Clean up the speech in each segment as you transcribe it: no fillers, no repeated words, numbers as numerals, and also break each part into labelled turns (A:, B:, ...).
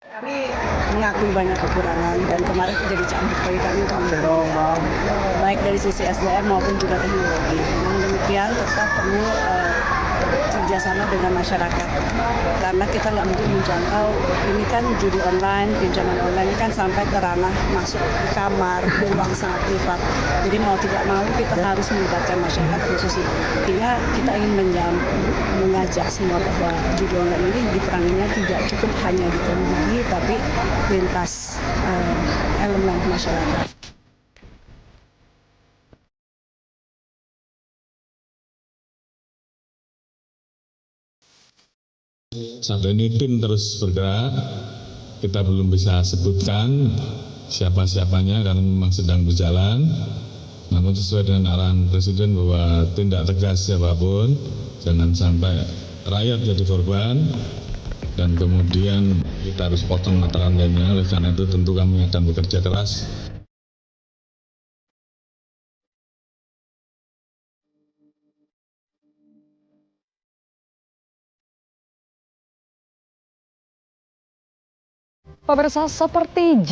A: Kami mengakui banyak kekurangan dan kemarin jadi cambuk bagi kami untuk mendorong baik dari sisi SDM maupun juga teknologi. Namun demikian tetap perlu kerjasama dengan masyarakat karena kita nggak mungkin menjangkau ini kan judi online, pinjaman online ini kan sampai ke ranah masuk ke kamar, ke ruang sangat privat. Jadi mau tidak mau kita harus melibatkan masyarakat khususnya. Sehingga kita ingin mengajak semua bahwa judi online ini diperanginya tidak cukup hanya di teknologi tapi lintas elemen masyarakat.
B: Sampai ini tim terus bergerak, kita belum bisa sebutkan siapa-siapanya karena memang sedang berjalan. Namun sesuai dengan arahan Presiden bahwa tindak tegas siapapun, jangan sampai rakyat jadi korban, dan kemudian kita harus potong mata rantainya. Oleh karena itu tentu kami akan bekerja keras.
C: Pemirsa, seperti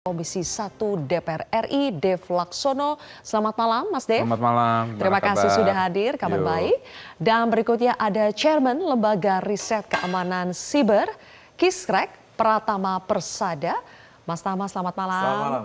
C: Komisi 1 DPR RI, Dev Laksono. Selamat malam, Mas Dev.
D: Selamat malam.
C: Terima kasih sudah hadir, kabar baik. Dan berikutnya ada Chairman Lembaga Riset Keamanan Siber, Kisrek, Pratama Persada. Mas Tama, selamat malam.
D: Selamat malam.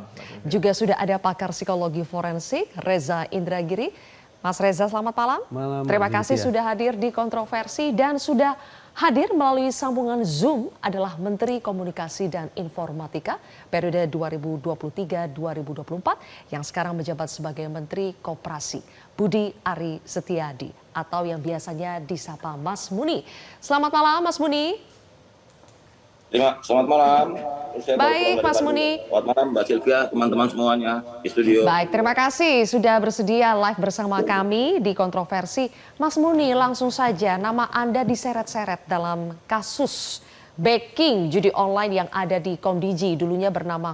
C: Juga sudah ada pakar psikologi forensik, Reza Indragiri. Mas Reza, selamat malam. Terima kasih sudah hadir di Kontroversi dan sudah hadir melalui sambungan Zoom adalah Menteri Komunikasi dan Informatika periode 2023-2024 yang sekarang menjabat sebagai Menteri Koperasi, Budi Ari Setiadi atau yang biasanya disapa Mas Muni. Selamat malam Mas Muni.
E: Selamat malam.
C: Baik Mas Muni.
E: Selamat malam Mbak Sylvia, teman-teman semuanya di studio.
C: Baik, terima kasih sudah bersedia live bersama kami di Kontroversi. Mas Muni, langsung saja nama Anda diseret-seret dalam kasus backing judi online yang ada di Komdiji, dulunya bernama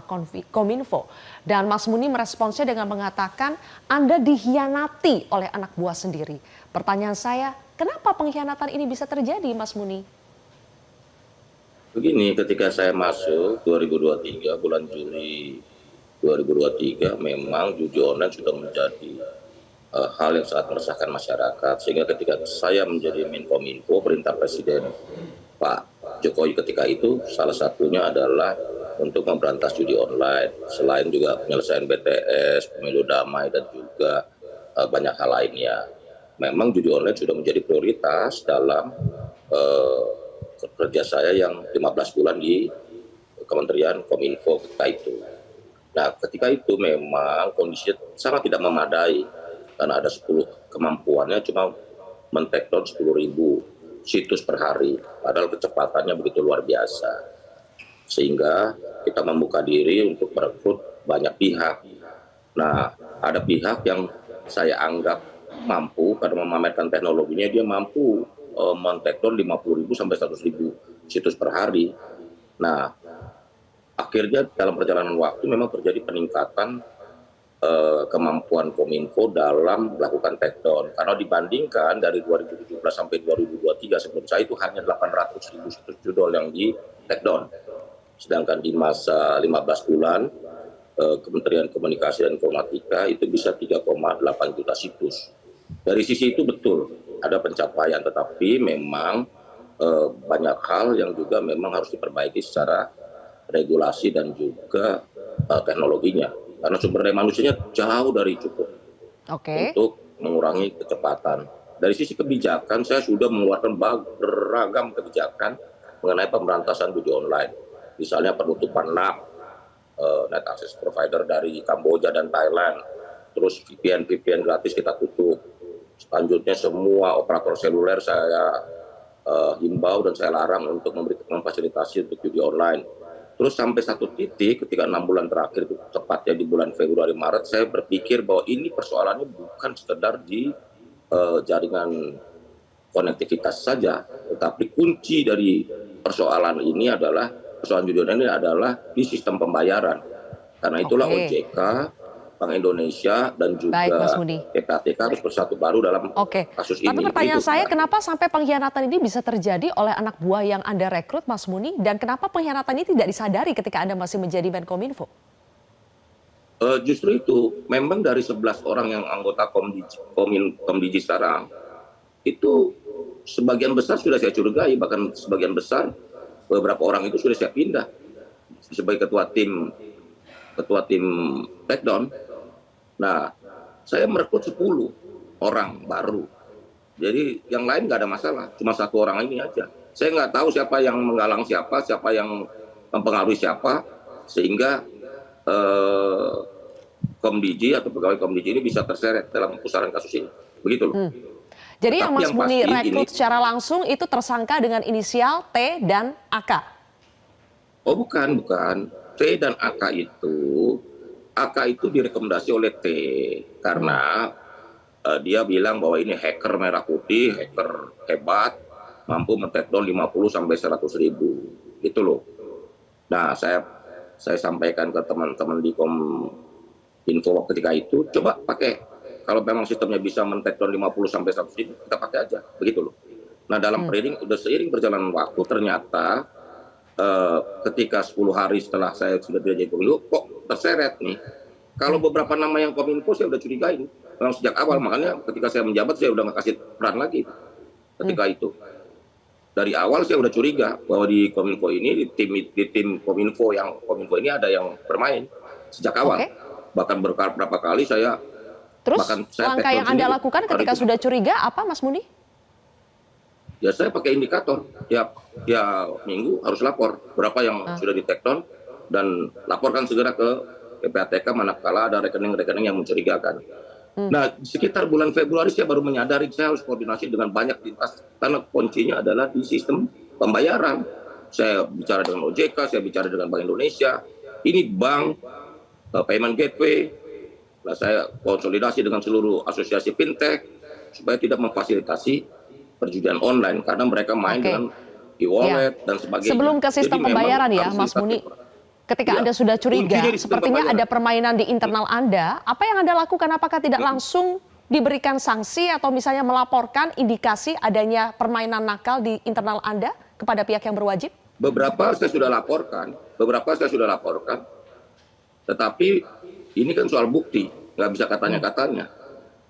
C: Kominfo. Dan Mas Muni meresponsnya dengan mengatakan Anda dikhianati oleh anak buah sendiri. Pertanyaan saya, kenapa pengkhianatan ini bisa terjadi Mas Muni?
E: Begini, ketika saya masuk 2023, bulan Juli 2023, memang judi online sudah menjadi hal yang sangat meresahkan masyarakat. Sehingga ketika saya menjadi Menkominfo, perintah Presiden Pak Jokowi ketika itu, salah satunya adalah untuk memberantas judi online. Selain juga penyelesaian BTS, pemilu damai, dan juga banyak hal lainnya. Memang judi online sudah menjadi prioritas dalam kerja saya yang 15 bulan di Kementerian Kominfo ketika itu. Nah, ketika itu memang kondisi sangat tidak memadai karena ada 10 kemampuannya cuma men-take down 10.000 situs per hari, padahal kecepatannya begitu luar biasa. Sehingga kita membuka diri untuk merekrut banyak pihak. Nah, ada pihak yang saya anggap mampu karena memamerkan teknologinya, dia mampu men-take down 50.000 sampai 100.000 situs per hari. Nah, akhirnya dalam perjalanan waktu memang terjadi peningkatan kemampuan Kominfo dalam melakukan take down. Karena dibandingkan dari 2017 sampai 2023 sebelum saya itu hanya 800.000 situs judul yang di take down. Sedangkan di masa 15 bulan Kementerian Komunikasi dan Informatika itu bisa 3,8 juta situs. Dari sisi itu betul ada pencapaian, tetapi memang banyak hal yang juga memang harus diperbaiki secara regulasi dan juga teknologinya. Karena sumber daya manusianya jauh dari cukup
C: Oke.
E: untuk mengurangi kecepatan. Dari sisi kebijakan, saya sudah mengeluarkan beragam kebijakan mengenai pemberantasan judi online. Misalnya penutupan NAP, net access provider dari Kamboja dan Thailand, terus VPN gratis kita tutup. Selanjutnya semua operator seluler saya himbau dan saya larang untuk memfasilitasi untuk judi online. Terus sampai satu titik ketika 6 bulan terakhir, itu tepatnya di bulan Februari Maret, saya berpikir bahwa ini persoalannya bukan sekedar di jaringan konektivitas saja, tetapi kunci dari persoalan ini adalah persoalan judi online ini adalah di sistem pembayaran. Karena itulah
C: Oke.
E: OJK, Bank Indonesia dan juga
C: Baik, Mas Budi.
E: PPATK harus bersatu baru dalam
C: Oke,
E: kasus ini.
C: tapi pertanyaan
E: Begitu,
C: saya,
E: Mbak.
C: kenapa sampai pengkhianatan ini bisa terjadi oleh anak buah yang Anda rekrut, Mas Muni? Dan kenapa pengkhianatan ini tidak disadari ketika Anda masih menjadi Menkominfo?
E: Justru itu, memang dari 11 orang yang anggota Komdigi sekarang, itu sebagian besar sudah saya curigai, bahkan sebagian besar beberapa orang itu sudah saya pindah sebagai ketua tim takedown. Nah, saya merekrut 10 orang baru. Jadi yang lain nggak ada masalah, cuma 1 orang ini aja. Saya nggak tahu siapa yang menggalang siapa yang mempengaruhi siapa, sehingga Komdigi atau pegawai Komdigi ini bisa terseret dalam pusaran kasus ini. Begitu loh.
C: Jadi yang
E: Tetapi
C: Mas
E: yang
C: Muni
E: pasti
C: rekrut
E: ini-
C: secara langsung itu tersangka dengan inisial T dan AK.
E: Oh bukan. T dan AK itu direkomendasi oleh T karena dia bilang bahwa ini hacker merah putih, hacker hebat, mampu men-takedown 50 sampai 100 ribu, gitu loh. Nah, saya sampaikan ke teman-teman di Kominfo ketika itu, coba pakai. Kalau memang sistemnya bisa men-takedown 50 sampai 100 ribu, kita pakai aja, begitu loh. Nah, dalam seiring berjalan waktu, ternyata ketika 10 hari setelah saya sudah jadi Kominfo, kok terseret nih. Kalau beberapa nama yang Kominfo saya udah curigain memang sejak awal, makanya ketika saya menjabat saya udah nggak kasih peran lagi ketika itu. Dari awal saya udah curiga bahwa di Kominfo ini, di tim Kominfo ini ada yang bermain sejak awal.
C: Oke.
E: Bahkan berapa kali saya
C: Terus
E: bahkan saya
C: langkah yang
E: takedown
C: Anda
E: sendiri.
C: lakukan
E: Hari
C: ketika
E: itu.
C: sudah curiga apa, Mas Muni?
E: Ya saya pakai indikator, tiap minggu harus lapor berapa yang sudah di takedown dan laporkan segera ke PPATK manakala ada rekening-rekening yang mencurigakan. Nah, sekitar bulan Februari saya baru menyadari saya harus koordinasi dengan banyak lintas karena kuncinya adalah di sistem pembayaran. Saya bicara dengan OJK, saya bicara dengan Bank Indonesia, ini bank, payment gateway. Nah, saya konsolidasi dengan seluruh asosiasi fintech supaya tidak memfasilitasi perjudian online karena mereka main
C: Oke.
E: dengan e-wallet dan sebagainya.
C: Sebelum ke
E: Jadi
C: sistem
E: memang
C: pembayaran ya,
E: harus
C: Mas Muni.
E: dilakukan.
C: Ketika
E: Iya.
C: Anda sudah curiga,
E: Kuncinya di sistem
C: sepertinya
E: pembayaran.
C: ada permainan di internal Anda. Apa yang Anda lakukan? Apakah tidak langsung diberikan sanksi atau misalnya melaporkan indikasi adanya permainan nakal di internal Anda kepada pihak yang berwajib?
E: Beberapa saya sudah laporkan, tetapi ini kan soal bukti, nggak bisa katanya-katanya.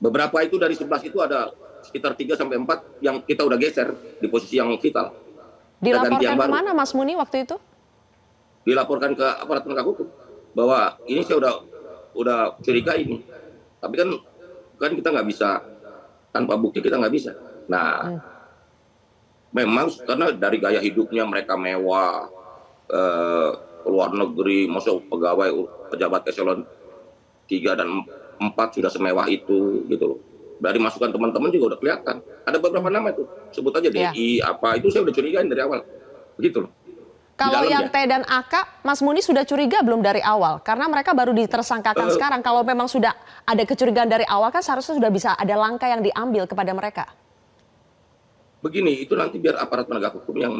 E: Beberapa itu dari 11 itu ada sekitar 3 sampai 4 yang kita udah geser di posisi yang vital. Kita ganti yang
C: Dilaporkan
E: baru.
C: kemana, Mas Muni, waktu itu?
E: Dilaporkan ke aparat penegak hukum bahwa ini saya udah curiga ini. Tapi kan kita nggak bisa tanpa bukti, kita nggak bisa. Nah, memang karena dari gaya hidupnya mereka mewah, luar negeri, masuk pegawai pejabat eselon 3 dan 4 sudah semewah itu, gitu loh. Dari masukan teman-teman juga udah kelihatan. Ada beberapa nama itu, sebut aja DI, apa itu saya udah curigain dari awal, begitu loh.
C: Kalau
E: dalam
C: yang
E: ya.
C: T dan AK, Mas Muni sudah curiga belum dari awal? Karena mereka baru ditersangkakan sekarang. Kalau memang sudah ada kecurigaan dari awal kan seharusnya sudah bisa ada langkah yang diambil kepada mereka.
E: Begini, itu nanti biar aparat penegak hukum yang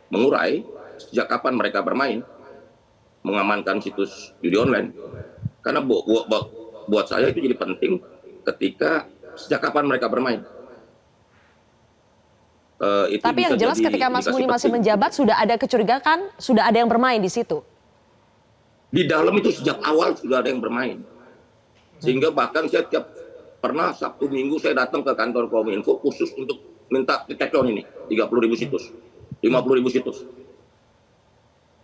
E: mengurai sejak kapan mereka bermain mengamankan situs judi online. Karena buat saya itu jadi penting ketika sejak kapan mereka bermain.
C: Tapi yang jelas ketika Mas Muni masih menjabat sudah ada kecurigaan, sudah ada yang bermain di situ.
E: Di dalam itu sejak awal sudah ada yang bermain. Sehingga bahkan saya pernah Sabtu Minggu saya datang ke kantor Kominfo khusus untuk minta di take down ini 30.000 situs, 50.000 situs.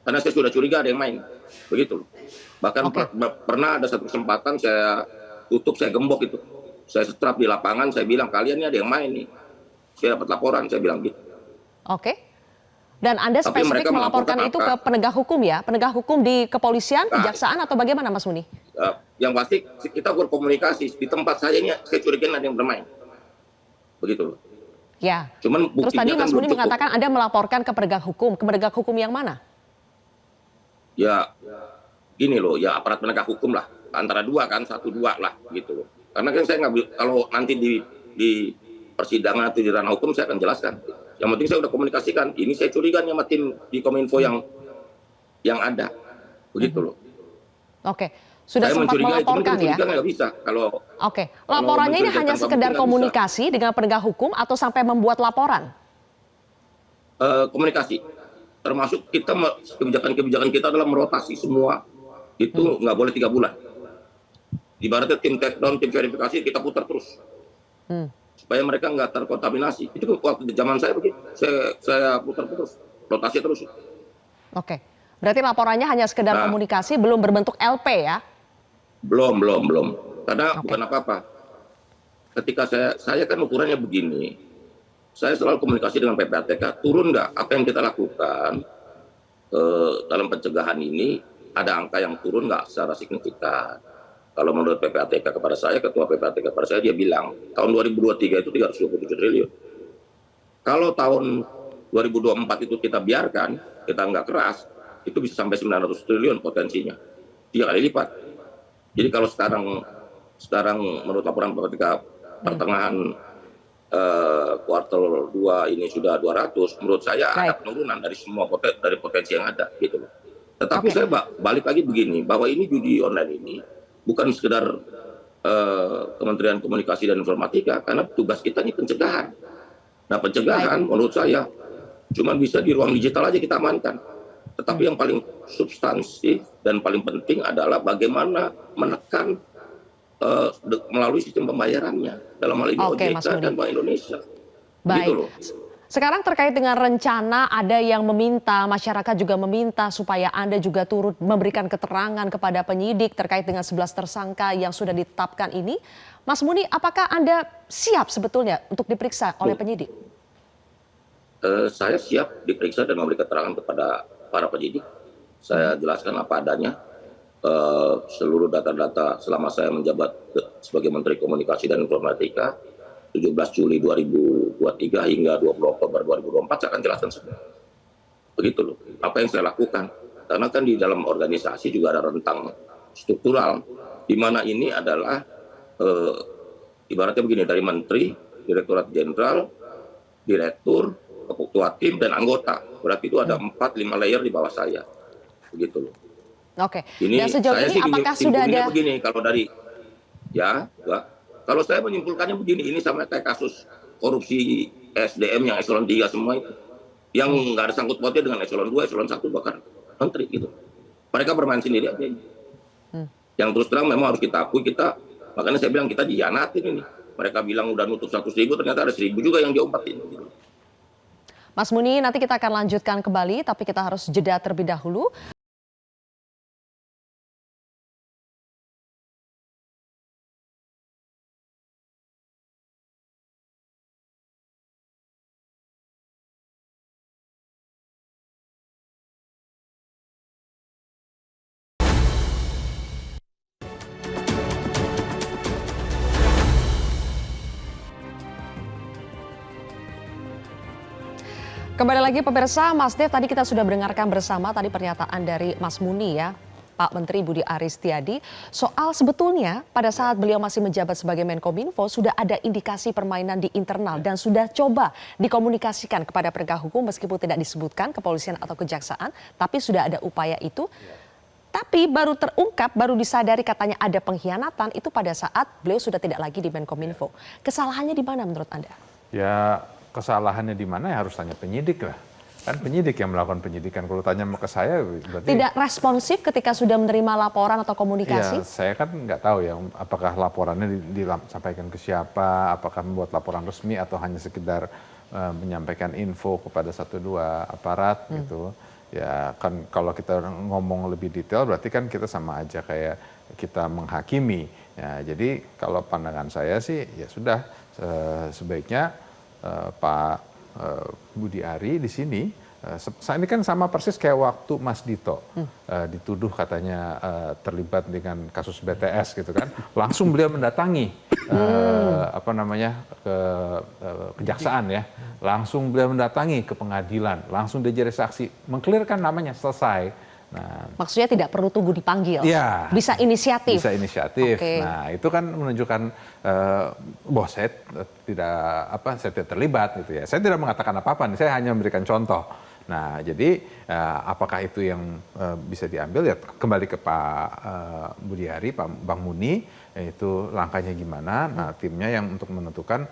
E: Karena saya sudah curiga ada yang main, begitu. Bahkan pernah ada satu kesempatan saya tutup, saya gembok itu, saya setrap di lapangan, saya bilang kalian ini ada yang main nih. Saya dapat laporan, saya bilang gitu.
C: Oke. Dan Anda
E: Tapi
C: spesifik
E: mereka
C: melaporkan itu ke penegak hukum ya? Penegak hukum di kepolisian, kejaksaan atau bagaimana Mas Muni?
E: Yang pasti kita berkomunikasi. Di tempat saya ini saya curiga ada yang bermain. Begitu loh.
C: Ya.
E: Cuman
C: Terus tadi
E: buktinya
C: Mas
E: kan
C: Muni
E: belum
C: mengatakan Anda melaporkan ke penegak hukum. Ke penegak hukum yang mana?
E: Ya gini loh, ya aparat penegak hukum lah. Antara dua kan, 1-2 lah gitu loh. Karena kan saya nggak, kalau nanti di persidangan atau di ranah hukum saya akan jelaskan. Yang penting saya udah komunikasikan. Ini saya curiga nih sama tim di Kominfo yang ada. Begitu loh.
C: Oke. Sudah
E: saya
C: sempat melaporkan ya?
E: Nggak bisa. Kalau
C: Oke. Laporannya ini hanya sekedar komunikasi dengan penegak hukum atau sampai membuat laporan?
E: Komunikasi. Termasuk kita kebijakan kita adalah merotasi semua. Itu nggak boleh 3 bulan. Ibaratnya tim take down, tim verifikasi kita putar terus. Supaya mereka nggak terkontaminasi. Itu waktu zaman saya begitu. Saya putar terus. Rotasi terus.
C: Oke. Berarti laporannya hanya sekedar komunikasi, belum berbentuk LP ya?
E: Belum. Karena bukan apa-apa. Ketika saya kan ukurannya begini, saya selalu komunikasi dengan PPATK, turun nggak apa yang kita lakukan dalam pencegahan ini, ada angka yang turun nggak secara signifikan. Kalau menurut PPATK kepada saya, Ketua PPATK kepada saya, dia bilang, tahun 2023 itu 327 triliun. Kalau tahun 2024 itu kita biarkan, kita nggak keras, itu bisa sampai 900 triliun potensinya. 3 kali lipat. Jadi kalau sekarang menurut laporan ketika pertengahan kuartal 2 ini sudah 200, menurut saya ada penurunan dari semua dari potensi yang ada gitu loh. Tetapi saya balik lagi begini, bahwa ini judi online ini bukan sekedar Kementerian Komunikasi dan Informatika, karena tugas kita ini pencegahan. Nah pencegahan menurut saya cuma bisa di ruang digital aja kita amankan. Tetapi yang paling substansif dan paling penting adalah bagaimana menekan melalui sistem pembayarannya, dalam hal ini OJK dan Bank Indonesia.
C: Baik.
E: Gitu loh.
C: Sekarang terkait dengan rencana, ada yang meminta, masyarakat juga meminta supaya Anda juga turut memberikan keterangan kepada penyidik terkait dengan 11 tersangka yang sudah ditetapkan ini. Mas Muni, apakah Anda siap sebetulnya untuk diperiksa oleh penyidik?
E: Saya siap diperiksa dan memberi keterangan kepada para penyidik. Saya jelaskan apa adanya. Seluruh data-data selama saya menjabat sebagai Menteri Komunikasi dan Informatika 17 Juli 2023 hingga 20 Oktober 2024 saya akan jelaskan semua. Begitu loh. Apa yang saya lakukan. Karena kan di dalam organisasi juga ada rentang struktural. Di mana ini adalah ibaratnya begini, dari Menteri, Direktorat Jenderal, Direktur, Ketua Tim, dan anggota. Berarti itu ada 4-5 layer di bawah saya. Begitu loh.
C: Oke.
E: Ini,
C: dan sejauh ini apakah sudah ada
E: begini, kalau dari kalau saya menyimpulkannya begini, ini sama kayak kasus korupsi SDM yang eselon 3 semua itu, yang nggak ada sangkut pautnya dengan eselon 2, eselon 1 bahkan menteri gitu. Mereka bermain sendiri aja ini. Yang terus terang memang harus kita akui, makanya saya bilang kita dihianatin ini. Mereka bilang udah nutup 100.000, ternyata ada 1.000 juga yang diumpetin gitu.
C: Mas Muni, nanti kita akan lanjutkan kembali, tapi kita harus jeda terlebih dahulu. Kembali lagi pemirsa, Mas Dev, tadi kita sudah mendengarkan bersama tadi pernyataan dari Mas Muni ya, Pak Menteri Budi Aris Setiadi, soal sebetulnya pada saat beliau masih menjabat sebagai Menkominfo sudah ada indikasi permainan di internal dan sudah coba dikomunikasikan kepada penegak hukum meskipun tidak disebutkan kepolisian atau kejaksaan, tapi sudah ada upaya itu. Tapi baru terungkap, baru disadari katanya ada pengkhianatan itu pada saat beliau sudah tidak lagi di Menkominfo. Kesalahannya di mana menurut Anda?
D: Ya, kesalahannya di mana ya harus tanya penyidik lah. Kan penyidik yang melakukan penyidikan. Kalau tanya ke saya, berarti
C: Tidak responsif ketika sudah menerima laporan atau komunikasi?
D: ya, saya kan nggak tahu ya, apakah laporannya disampaikan ke siapa, apakah membuat laporan resmi atau hanya sekedar menyampaikan info kepada 1-2 aparat gitu. Ya kan kalau kita ngomong lebih detail berarti kan kita sama aja kayak kita menghakimi. Ya, jadi kalau pandangan saya sih ya sudah sebaiknya Pak Budi Ari di sini, ini kan sama persis kayak waktu Mas Dito dituduh katanya terlibat dengan kasus BTS gitu kan, langsung beliau mendatangi ke kejaksaan ya, langsung beliau mendatangi ke pengadilan, langsung dia jadi saksi, mengklirkan namanya, selesai. Nah,
C: maksudnya tidak perlu tunggu dipanggil,
D: ya,
C: bisa inisiatif.
D: Bisa inisiatif.
C: Okay.
D: Nah itu kan menunjukkan bahwa saya tidak terlibat gitu ya. Saya tidak mengatakan apa-apa, saya hanya memberikan contoh. Nah jadi apakah itu yang bisa diambil ya kembali ke Pak Budi Ari, Pak Bang Muni, itu langkahnya gimana, nah timnya yang untuk menentukan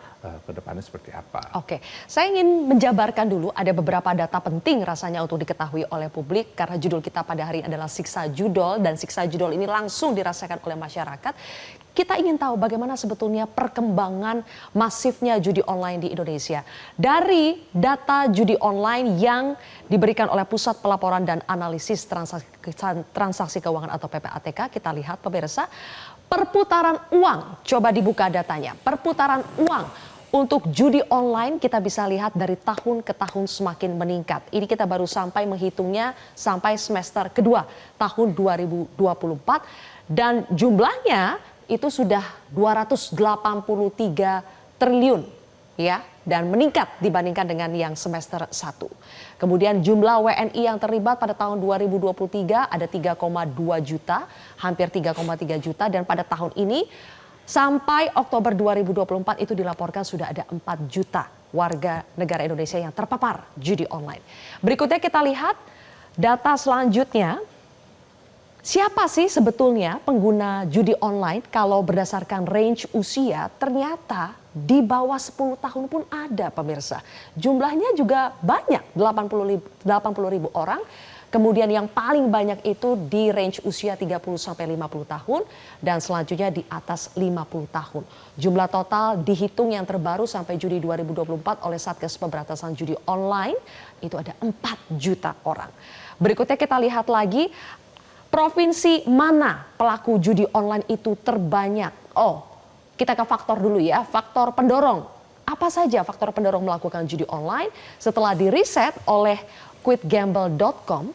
D: ke depannya seperti apa.
C: Oke, saya ingin menjabarkan dulu ada beberapa data penting rasanya untuk diketahui oleh publik karena judul kita pada hari ini adalah siksa judol dan siksa judol ini langsung dirasakan oleh masyarakat. Kita ingin tahu bagaimana sebetulnya perkembangan masifnya judi online di Indonesia. Dari data judi online yang diberikan oleh Pusat Pelaporan dan Analisis Transaksi Keuangan atau PPATK, kita lihat pemirsa, perputaran uang, coba dibuka datanya. Perputaran uang untuk judi online kita bisa lihat dari tahun ke tahun semakin meningkat. Ini kita baru sampai menghitungnya sampai semester kedua tahun 2024 dan jumlahnya itu sudah 283 triliun ya, dan meningkat dibandingkan dengan yang semester 1. Kemudian jumlah WNI yang terlibat pada tahun 2023 ada 3,2 juta, hampir 3,3 juta, dan pada tahun ini sampai Oktober 2024 itu dilaporkan sudah ada 4 juta warga negara Indonesia yang terpapar judi online. Berikutnya kita lihat data selanjutnya. Siapa sih sebetulnya pengguna judi online? Kalau berdasarkan range usia ternyata di bawah 10 tahun pun ada pemirsa. Jumlahnya juga banyak, 80 ribu orang. Kemudian yang paling banyak itu di range usia 30 sampai 50 tahun dan selanjutnya di atas 50 tahun. Jumlah total dihitung yang terbaru sampai Juli 2024 oleh Satgas Pemberantasan Judi Online itu ada 4 juta orang. Berikutnya kita lihat lagi provinsi mana pelaku judi online itu terbanyak. Oh, kita ke faktor dulu ya, faktor pendorong. Apa saja faktor pendorong melakukan judi online? Setelah diriset oleh quitgamble.com,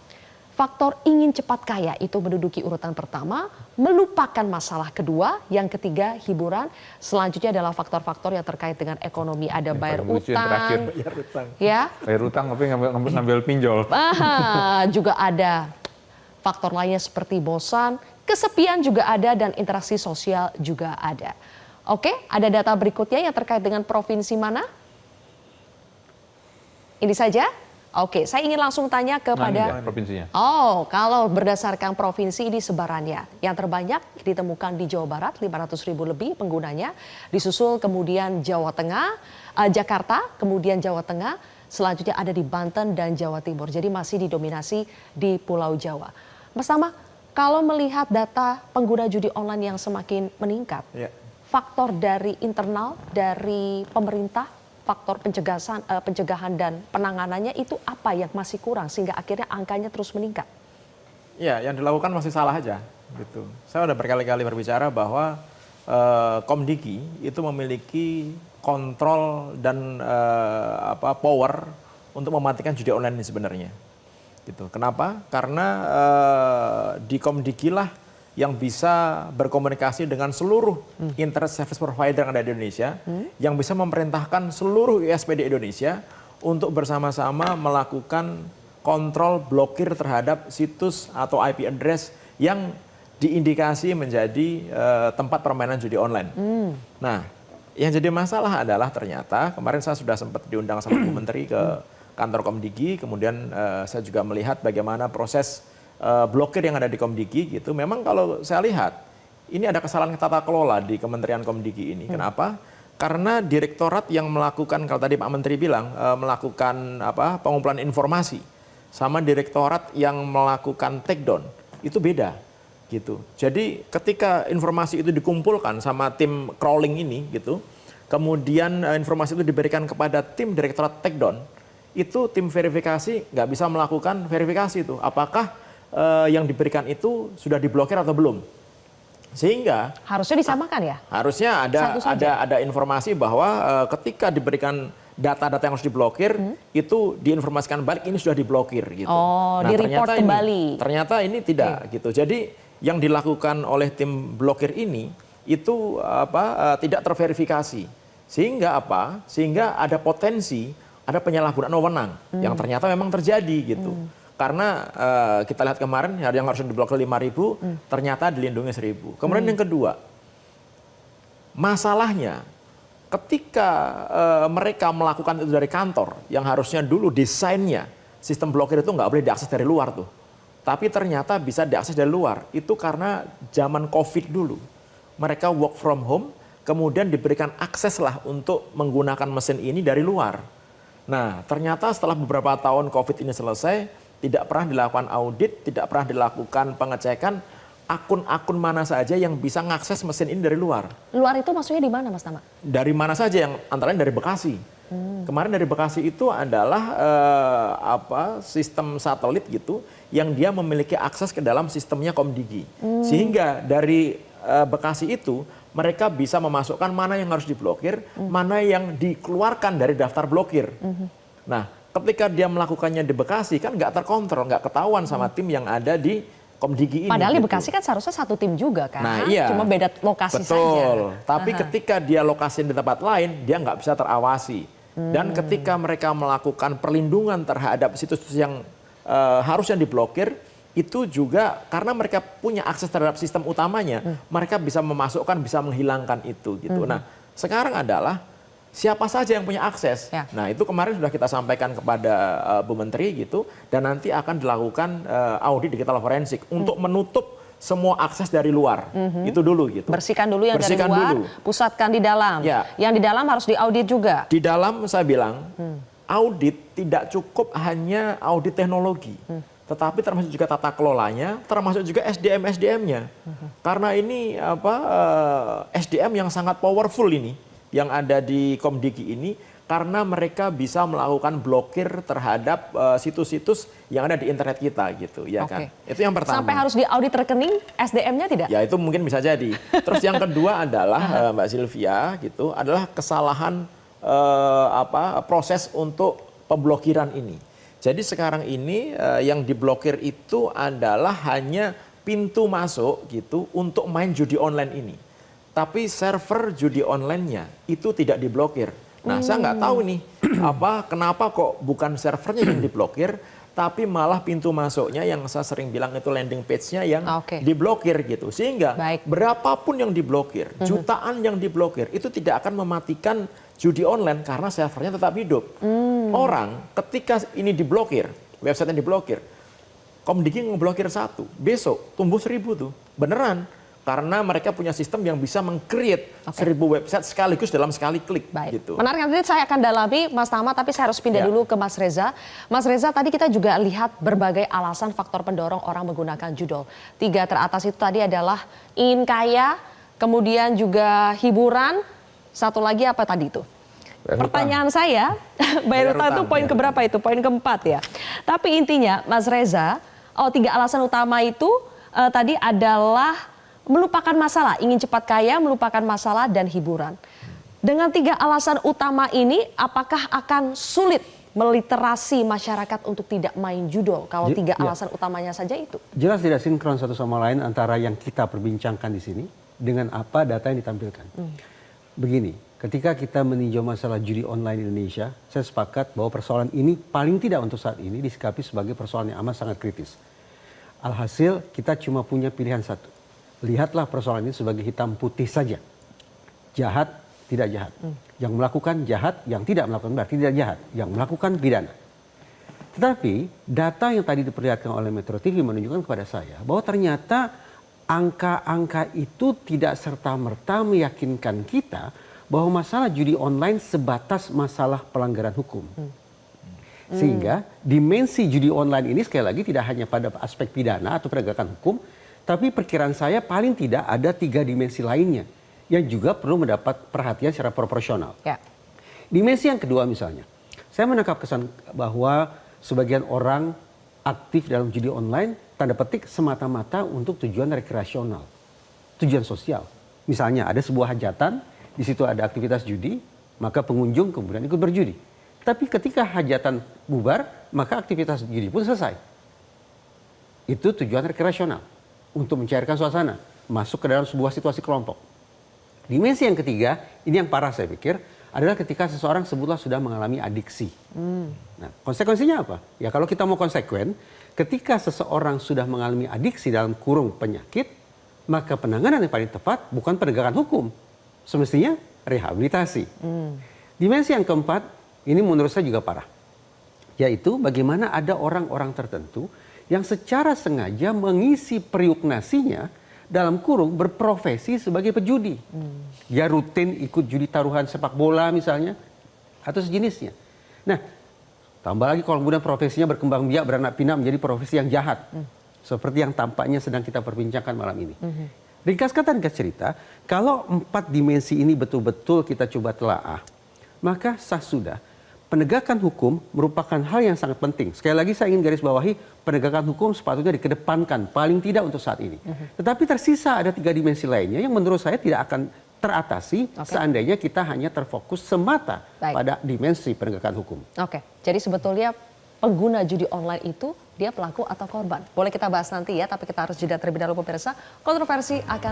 C: faktor ingin cepat kaya itu menduduki urutan pertama, melupakan masalah kedua, yang ketiga hiburan, selanjutnya adalah faktor-faktor yang terkait dengan ekonomi, ada bayar utang, ya,
D: bayar utang tapi ngambil pinjol.
C: Juga ada faktor lainnya seperti bosan, kesepian juga ada, dan interaksi sosial juga ada. Oke, ada data berikutnya yang terkait dengan provinsi mana? Ini saja? Oke, saya ingin langsung tanya kepada
D: provinsinya.
C: Oh, kalau berdasarkan provinsi ini sebarannya, yang terbanyak ditemukan di Jawa Barat, 500.000 lebih penggunanya, disusul kemudian Jawa Tengah, Jakarta, kemudian Jawa Tengah, selanjutnya ada di Banten dan Jawa Timur. Jadi masih didominasi di Pulau Jawa. Mas Tama, kalau melihat data pengguna judi online yang semakin meningkat, faktor dari internal, dari pemerintah, faktor pencegahan dan penanganannya itu apa yang masih kurang sehingga akhirnya angkanya terus meningkat?
F: Ya, yang dilakukan masih salah aja, gitu. Saya sudah berkali-kali berbicara bahwa Komdigi itu memiliki kontrol dan power untuk mematikan judi online ini sebenarnya. Gitu. Kenapa? Karena di Komdigi lah yang bisa berkomunikasi dengan seluruh internet service provider yang ada di Indonesia, yang bisa memerintahkan seluruh ISP di Indonesia untuk bersama-sama melakukan kontrol blokir terhadap situs atau IP address yang diindikasi menjadi tempat permainan judi online. Nah, yang jadi masalah adalah ternyata kemarin saya sudah sempat diundang sama Bu Menteri ke kantor Komdigi, kemudian saya juga melihat bagaimana proses blokir yang ada di Komdigi gitu. Memang kalau saya lihat ini ada kesalahan tata kelola di Kementerian Komdigi ini. Kenapa? Karena direktorat yang melakukan, kalau tadi Pak Menteri bilang, melakukan pengumpulan informasi, sama direktorat yang melakukan take down, itu beda. Gitu. Jadi ketika informasi itu dikumpulkan sama tim crawling ini, gitu, kemudian informasi itu diberikan kepada tim direktorat take down, itu tim verifikasi nggak bisa melakukan verifikasi itu. Apakah yang diberikan itu sudah diblokir atau belum? Sehingga
C: Harusnya disamakan ya?
F: harusnya
C: Satu saja.
F: ada informasi bahwa ketika diberikan data-data yang harus diblokir, itu diinformasikan balik ini sudah diblokir gitu.
C: Oh, di-report kembali.
F: Ternyata ini tidak gitu. Jadi yang dilakukan oleh tim blokir ini itu tidak terverifikasi. Sehingga Sehingga ada potensi ada penyalahgunaan wewenang yang ternyata memang terjadi gitu. Karena kita lihat kemarin yang harusnya diblokir 5.000 ternyata dilindungi 1.000. Kemudian yang kedua, masalahnya ketika mereka melakukan itu dari kantor yang harusnya dulu desainnya sistem blokir itu nggak boleh diakses dari luar tuh. Tapi ternyata bisa diakses dari luar. Itu karena zaman COVID dulu. Mereka work from home, kemudian diberikan akses lah untuk menggunakan mesin ini dari luar. Nah, ternyata setelah beberapa tahun COVID ini selesai, tidak pernah dilakukan audit, tidak pernah dilakukan pengecekan akun-akun mana saja yang bisa mengakses mesin ini dari luar.
C: Luar itu maksudnya di mana, Mas Tama?
F: Dari mana saja, yang antara lain dari Bekasi. Kemarin dari Bekasi itu adalah sistem satelit gitu yang dia memiliki akses ke dalam sistemnya Komdigi. Sehingga dari Bekasi itu mereka bisa memasukkan mana yang harus diblokir, mana yang dikeluarkan dari daftar blokir. Nah, ketika dia melakukannya di Bekasi kan nggak terkontrol, nggak ketahuan sama tim yang ada di Komdigi ini.
C: Padahal di
F: gitu.
C: Bekasi kan seharusnya satu tim juga kan,
F: Nah, iya.
C: cuma beda lokasi saja.
F: Betul. Tapi ketika dia lokasi di tempat lain, dia nggak bisa terawasi. Dan ketika mereka melakukan perlindungan terhadap situs-situs yang harusnya diblokir, itu juga karena mereka punya akses terhadap sistem utamanya, mereka bisa memasukkan, bisa menghilangkan itu gitu. Nah, sekarang adalah siapa saja yang punya akses.
C: Ya.
F: Nah, itu kemarin sudah kita sampaikan kepada Bu Menteri gitu, dan nanti akan dilakukan audit digital forensik untuk menutup semua akses dari luar. Itu dulu gitu.
C: Bersihkan dulu yang
F: Bersihkan
C: dari luar,
F: dulu.
C: pusatkan di dalam.
F: Ya.
C: Yang di dalam harus diaudit juga.
F: Di dalam saya bilang, audit tidak cukup hanya audit teknologi. Tetapi termasuk juga tata kelolanya, termasuk juga SDM-SDM-nya. Karena ini SDM yang sangat powerful ini, yang ada di Komdigi ini, karena mereka bisa melakukan blokir terhadap situs-situs yang ada di internet kita gitu, ya kan? Itu yang pertama.
C: Sampai harus diaudit rekening SDM-nya tidak?
F: Ya itu mungkin bisa jadi. Terus yang kedua adalah Mbak Sylvia gitu, adalah kesalahan proses untuk pemblokiran ini. Jadi sekarang ini yang diblokir itu adalah hanya pintu masuk gitu untuk main judi online ini. Tapi server judi online-nya itu tidak diblokir. Nah, saya nggak tahu nih kenapa kok bukan servernya yang diblokir, tapi malah pintu masuknya yang saya sering bilang itu landing page-nya yang diblokir gitu. Sehingga berapapun yang diblokir, jutaan yang diblokir itu tidak akan mematikan judi online karena servernya tetap hidup. Orang ketika ini diblokir, website yang diblokir, Komdigi ngeblokir 1, besok tumbuh 1.000 tuh, beneran. Karena mereka punya sistem yang bisa meng-create 1.000 website sekaligus dalam sekali klik.
C: Baik.
F: Gitu.
C: Menarik, nanti saya akan dalami Mas Tama, tapi saya harus pindah dulu ke Mas Reza. Mas Reza, tadi kita juga lihat berbagai alasan faktor pendorong orang menggunakan judol. 3 teratas itu tadi adalah ingin kaya, kemudian juga hiburan, satu lagi apa tadi itu? Pertanyaan saya, bayar utang itu poin keberapa itu? Poin keempat ya. Tapi intinya Mas Reza, 3 alasan utama itu tadi adalah melupakan masalah, ingin cepat kaya, melupakan masalah, dan hiburan. Dengan 3 alasan utama ini, apakah akan sulit meliterasi masyarakat untuk tidak main judol kalau 3 alasan utamanya saja itu?
G: Jelas tidak sinkron satu sama lain antara yang kita perbincangkan di sini dengan apa data yang ditampilkan. Begini, ketika kita meninjau masalah judi online di Indonesia, saya sepakat bahwa persoalan ini paling tidak untuk saat ini disikapi sebagai persoalan yang amat sangat kritis. Alhasil kita cuma punya pilihan satu. Lihatlah persoalan ini sebagai hitam putih saja. Jahat, tidak jahat. Yang melakukan jahat, yang tidak melakukan berarti tidak jahat. Yang melakukan pidana. Tetapi data yang tadi diperlihatkan oleh Metro TV menunjukkan kepada saya bahwa ternyata angka-angka itu tidak serta-merta meyakinkan kita bahwa masalah judi online sebatas masalah pelanggaran hukum. Sehingga dimensi judi online ini sekali lagi tidak hanya pada aspek pidana atau penegakan hukum, tapi perkiraan saya paling tidak ada 3 dimensi lainnya yang juga perlu mendapat perhatian secara proporsional.
C: Ya.
G: Dimensi yang kedua misalnya, saya menangkap kesan bahwa sebagian orang aktif dalam judi online tanda petik semata-mata untuk tujuan rekreasional, tujuan sosial. Misalnya ada sebuah hajatan, di situ ada aktivitas judi, maka pengunjung kemudian ikut berjudi. Tapi ketika hajatan bubar, maka aktivitas judi pun selesai. Itu tujuan rekreasional, untuk mencairkan suasana, masuk ke dalam sebuah situasi kelompok. Dimensi yang ketiga, ini yang parah saya pikir, adalah ketika seseorang sebutlah sudah mengalami adiksi. Nah, konsekuensinya apa? Ya kalau kita mau konsekuen, ketika seseorang sudah mengalami adiksi dalam kurung penyakit, maka penanganan yang paling tepat bukan penegakan hukum, semestinya rehabilitasi. Dimensi yang keempat, ini menurut saya juga parah, yaitu bagaimana ada orang-orang tertentu yang secara sengaja mengisi periuk nasinya dalam kurung berprofesi sebagai pejudi. Dia rutin ikut judi taruhan sepak bola misalnya, atau sejenisnya. Nah, tambah lagi kalau kemudian profesinya berkembang biak, beranak pinak menjadi profesi yang jahat. Seperti yang tampaknya sedang kita perbincangkan malam ini. Ringkas kata, ringkas cerita, kalau 4 dimensi ini betul-betul kita coba telaah, maka sah sudah penegakan hukum merupakan hal yang sangat penting. Sekali lagi saya ingin garis bawahi, penegakan hukum sepatutnya dikedepankan, paling tidak untuk saat ini. Tetapi tersisa ada 3 dimensi lainnya yang menurut saya tidak akan teratasi seandainya kita hanya terfokus semata pada dimensi penegakan hukum.
C: Oke, jadi sebetulnya pengguna judi online itu dia pelaku atau korban? Boleh kita bahas nanti ya, tapi kita harus jeda terlebih dahulu pemirsa. Kontroversi akan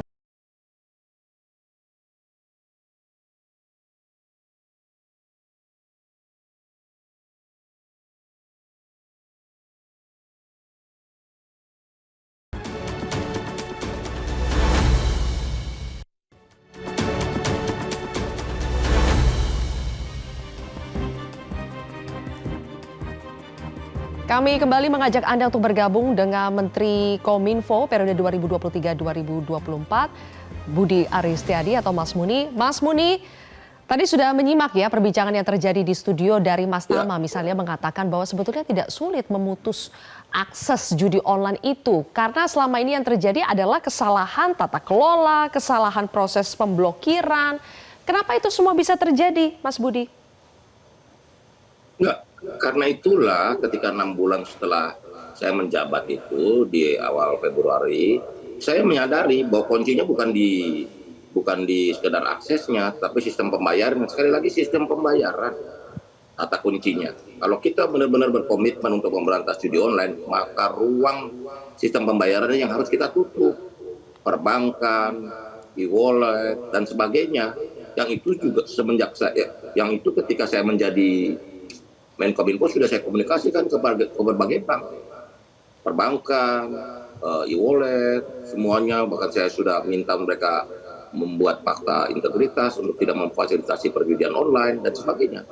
C: Kami kembali mengajak Anda untuk bergabung dengan Menteri Kominfo periode 2023-2024, Budi Aristiadi atau Mas Muni. Mas Muni, tadi sudah menyimak ya perbincangan yang terjadi di studio dari Mas Tama, misalnya mengatakan bahwa sebetulnya tidak sulit memutus akses judi online itu, karena selama ini yang terjadi adalah kesalahan tata kelola, kesalahan proses pemblokiran. Kenapa itu semua bisa terjadi, Mas Budi?
E: Enggak, karena itulah ketika 6 bulan setelah saya menjabat itu di awal Februari, saya menyadari bahwa kuncinya bukan di sekedar aksesnya, tapi sistem pembayaran. Sekali lagi sistem pembayaran kata kuncinya. Kalau kita benar-benar berkomitmen untuk memberantas judi online, maka ruang sistem pembayarannya yang harus kita tutup, perbankan, e-wallet dan sebagainya. Yang itu juga semenjak yang itu ketika saya menjadi Menkominfo sudah saya komunikasikan ke berbagai bank, perbankan, e-wallet, semuanya. Bahkan saya sudah minta mereka membuat fakta integritas untuk tidak memfasilitasi perjudian online dan sebagainya.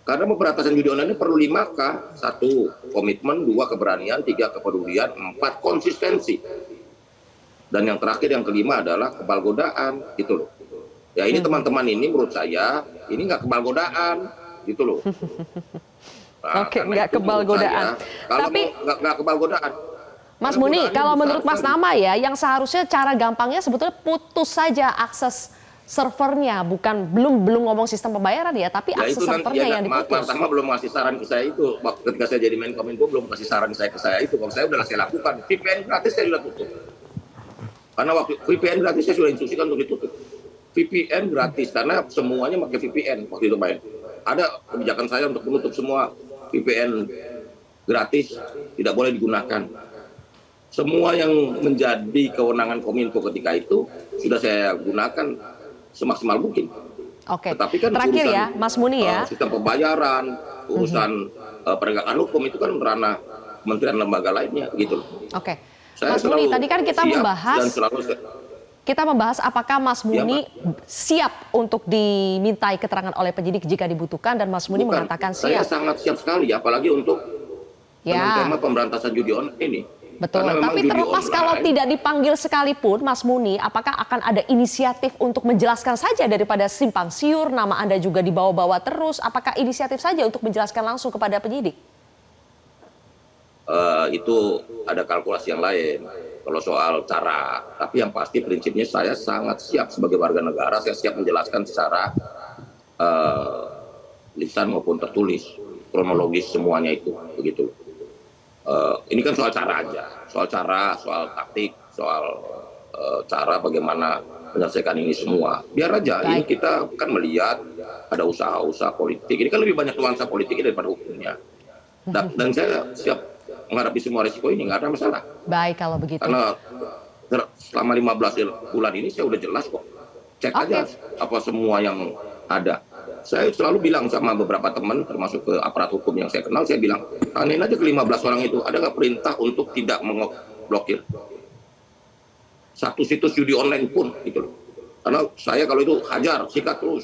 E: Karena pemberantasan judi online ini perlu 5K. 1, komitmen, 2, keberanian, 3, kepedulian, 4, konsistensi. Dan yang terakhir, yang kelima adalah kebal godaan, gitu loh. Ya ini teman-teman ini menurut saya, ini nggak kebal godaan, gitu loh. Nah,
C: Oke, nggak kebal godaan.
E: Tapi nggak kebal godaan.
C: Mas Muni, kalau menurut Mas Tama ya, yang seharusnya cara gampangnya sebetulnya putus saja akses servernya, bukan belum ngomong sistem pembayaran ya, tapi akses servernya yang diputus.
E: Mas Tama belum ngasih saran ke saya itu. Ketika saya jadi Menkominfo belum kasih saran ke saya itu. Kalau saya udah saya lakukan. VPN gratis saya sudah tutup. Karena waktu VPN gratis saya sudah instruksikan untuk ditutup. VPN gratis karena semuanya pakai VPN waktu itu main. Ada kebijakan saya untuk menutup semua VPN gratis, tidak boleh digunakan. Semua yang menjadi kewenangan Kominfo ketika itu sudah saya gunakan semaksimal mungkin.
C: Oke.
E: Tetapi kan
C: terakhir
E: urusan,
C: ya, Mas Muni ya.
E: Sistem pembayaran, urusan penegakan hukum itu kan ranah kementerian lembaga lainnya gitu.
C: Oke. Mas Muni, tadi kan kita membahas apakah Mas Muni siap untuk dimintai keterangan oleh penyidik jika dibutuhkan, dan Mas Muni mengatakan siap.
E: Saya sangat siap sekali, apalagi untuk tema pemberantasan judi online ini.
C: Betul,
E: Karena memang
C: tapi
E: judi
C: terlepas kalau
E: online-
C: tidak dipanggil sekalipun, Mas Muni, apakah akan ada inisiatif untuk menjelaskan saja daripada simpang siur, nama Anda juga dibawa-bawa terus, apakah inisiatif saja untuk menjelaskan langsung kepada penyidik?
E: Itu ada kalkulasi yang lain kalau soal cara. Tapi yang pasti prinsipnya saya sangat siap sebagai warga negara, saya siap menjelaskan secara lisan maupun tertulis, kronologis semuanya itu, begitu. Ini kan soal cara aja, soal cara, soal taktik, soal cara bagaimana menyelesaikan ini semua. Biar aja, ini kita kan melihat ada usaha-usaha politik. Ini kan lebih banyak nuansa politiknya daripada hukumnya. Dan saya siap menghadapi semua risiko ini, nggak ada masalah.
C: Baik kalau begitu.
E: Karena selama 15 bulan ini saya udah jelas kok. Cek aja apa semua yang ada. Saya selalu bilang sama beberapa teman, termasuk ke aparat hukum yang saya kenal, saya bilang, tanyain aja ke 15 orang itu, ada nggak perintah untuk tidak memblokir satu situs judi online pun, gitu loh. Karena saya kalau itu hajar, sikat terus,